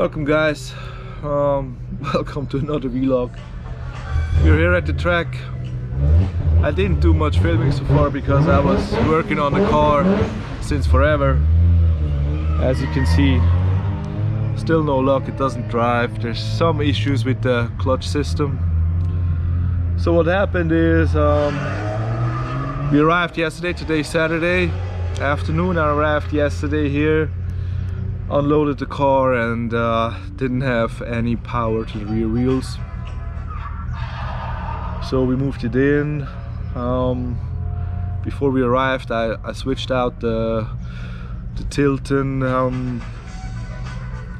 Welcome guys, welcome to another vlog. We're here at the track. I didn't do much filming so far because I was working on the car since forever. As you can see, still no luck, it doesn't drive. There's some issues with the clutch system. So what happened is we arrived yesterday. Today's Saturday afternoon. I arrived yesterday here, unloaded the car, and didn't have any power to the rear wheels, so we moved it in. Before we arrived, I switched out the Tilton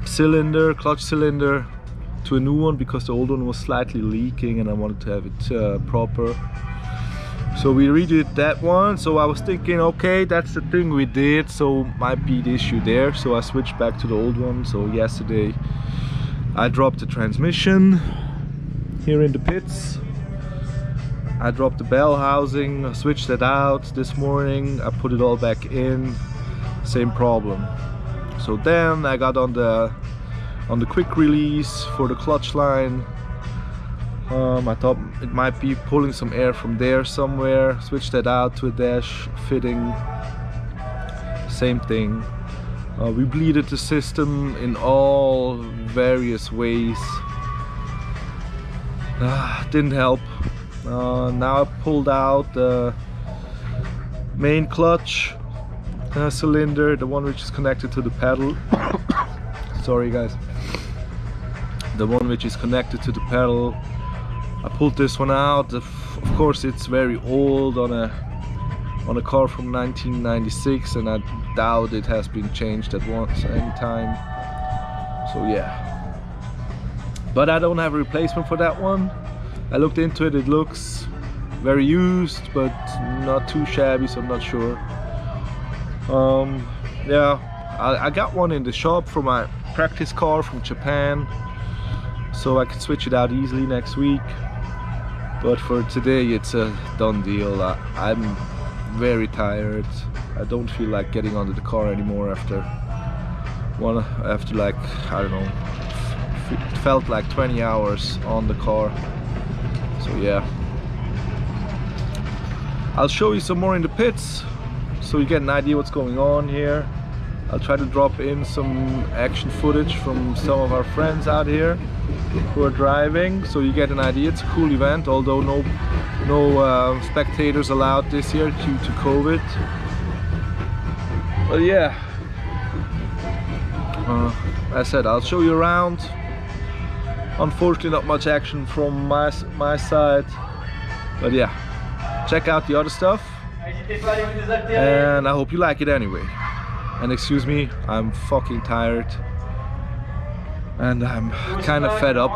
clutch cylinder to a new one because the old one was slightly leaking and I wanted to have it proper. So we redid that one. So I was thinking, okay, that's the thing we did, so might be the issue there. So I switched back to the old one. So yesterday I dropped the transmission here in the pits. I dropped the bell housing, I switched that out this morning. I put it all back in, same problem. So then I got on the quick release for the clutch line. I thought it might be pulling some air from there somewhere. Switched that out to a dash fitting. Same thing. We bleeded the system in all various ways. Didn't help. Now I pulled out the main clutch cylinder, the one which is connected to the pedal. Sorry guys. The one which is connected to the pedal. I pulled this one out. Of course it's very old on a car from 1996, and I doubt it has been changed at any time. So yeah, but I don't have a replacement for that one. I looked into it, it looks very used but not too shabby, so I'm not sure. Yeah, I got one in the shop for my practice car from Japan, so I can switch it out easily next week. But for today it's a done deal. I'm very tired. I don't feel like getting onto the car anymore after like, I don't know, it felt like 20 hours on the car. So yeah, I'll show you some more in the pits so you get an idea what's going on here. I'll try to drop in some action footage from some of our friends out here who are driving, so you get an idea. It's a cool event, although no spectators allowed this year due to COVID. But yeah, as I said, I'll show you around. Unfortunately not much action from my side, but yeah, check out the other stuff and I hope you like it anyway. And excuse me, I'm fucking tired and I'm kind of fed up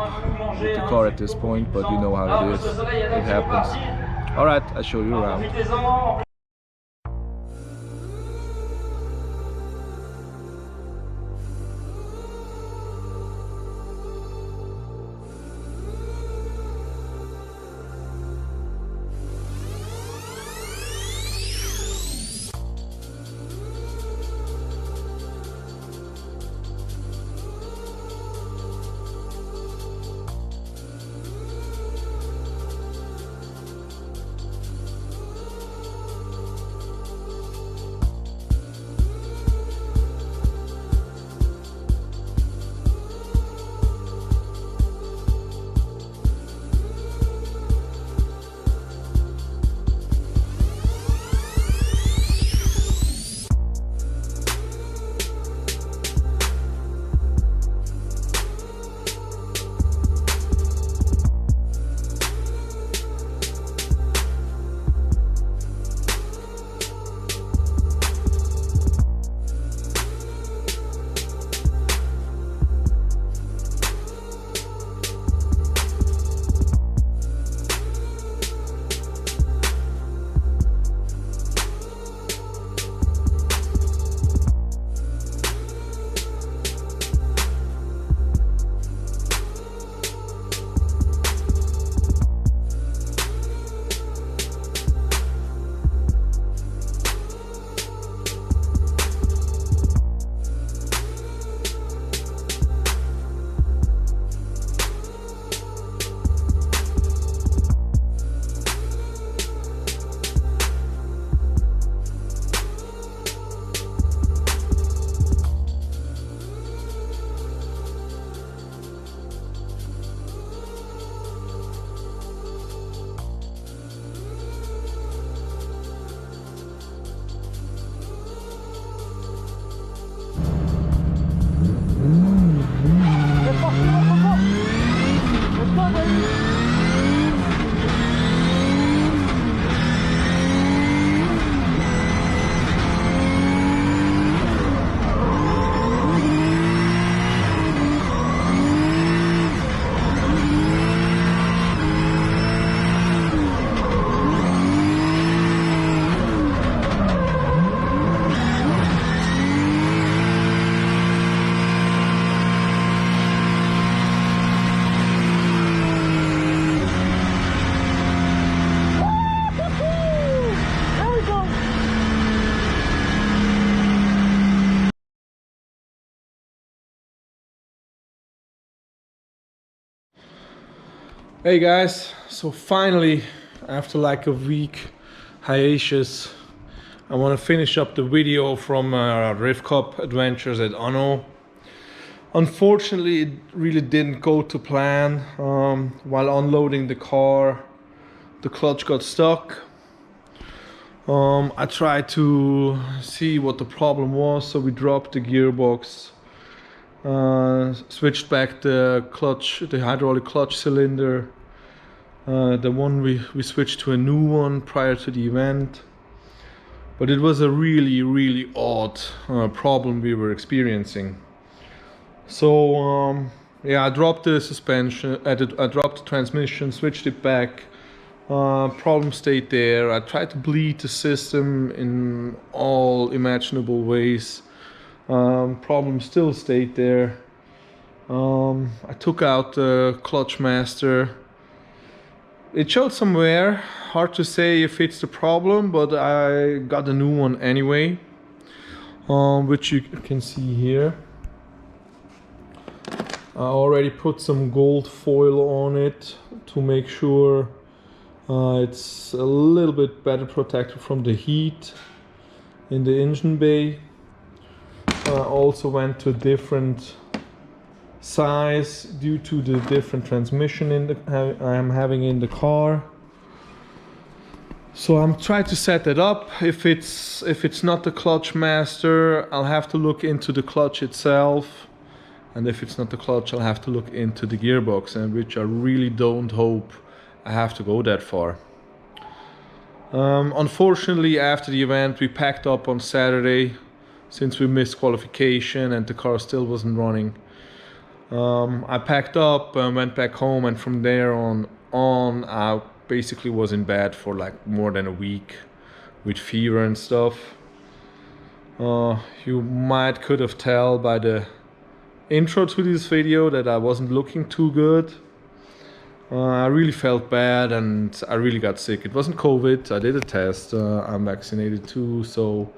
with the car at this point, but you know how it is, it happens. Alright, I'll show you around. Hey guys, so finally, after like a week hiatus, I want to finish up the video from Driftcup adventures at Anneau. Unfortunately, it really didn't go to plan. While unloading the car, the clutch got stuck. I tried to see what the problem was, so we dropped the gearbox, switched back the clutch, the hydraulic clutch cylinder. The one we switched to a new one prior to the event, but it was a really odd problem we were experiencing. So yeah, I dropped the suspension, I dropped the transmission, switched it back. Problem stayed there. I tried to bleed the system in all imaginable ways. Problem still stayed there. I took out the clutch master. It showed some wear. Hard to say if it's the problem, but I got a new one anyway, which you can see here. I already put some gold foil on it to make sure it's a little bit better protected from the heat in the engine bay. I also went to a different size due to the different transmission I'm having in the car. So I'm trying to set it up. If it's not the clutch master, I'll have to look into the clutch itself, and if it's not the clutch, I'll have to look into the gearbox, and which I really don't hope I have to go that far. Unfortunately, after the event, we packed up on Saturday since we missed qualification and the car still wasn't running. I packed up and went back home, and from there on I basically was in bed for like more than a week with fever and stuff. You could have tell by the intro to this video that I wasn't looking too good. I really felt bad and I really got sick. It wasn't COVID, I did a test, I'm vaccinated too, so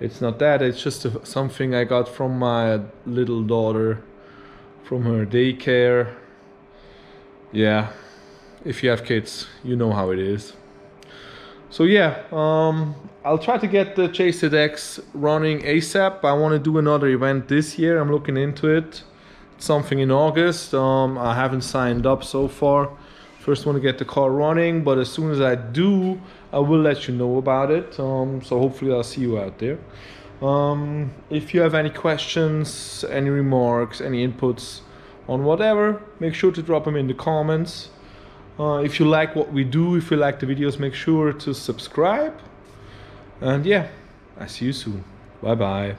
it's not that, it's just something I got from my little daughter from her daycare. Yeah, if you have kids, you know how it is. So yeah, I'll try to get the Chase X running ASAP. I want to do another event this year, I'm looking into it. It's something in August. I haven't signed up so far. First want to get the car running, but as soon as I do, I will let you know about it. So hopefully I'll see you out there. If you have any questions, any remarks, any inputs on whatever, make sure to drop them in the comments. If you like what we do, if you like the videos, make sure to subscribe. And yeah, I see you soon. Bye bye.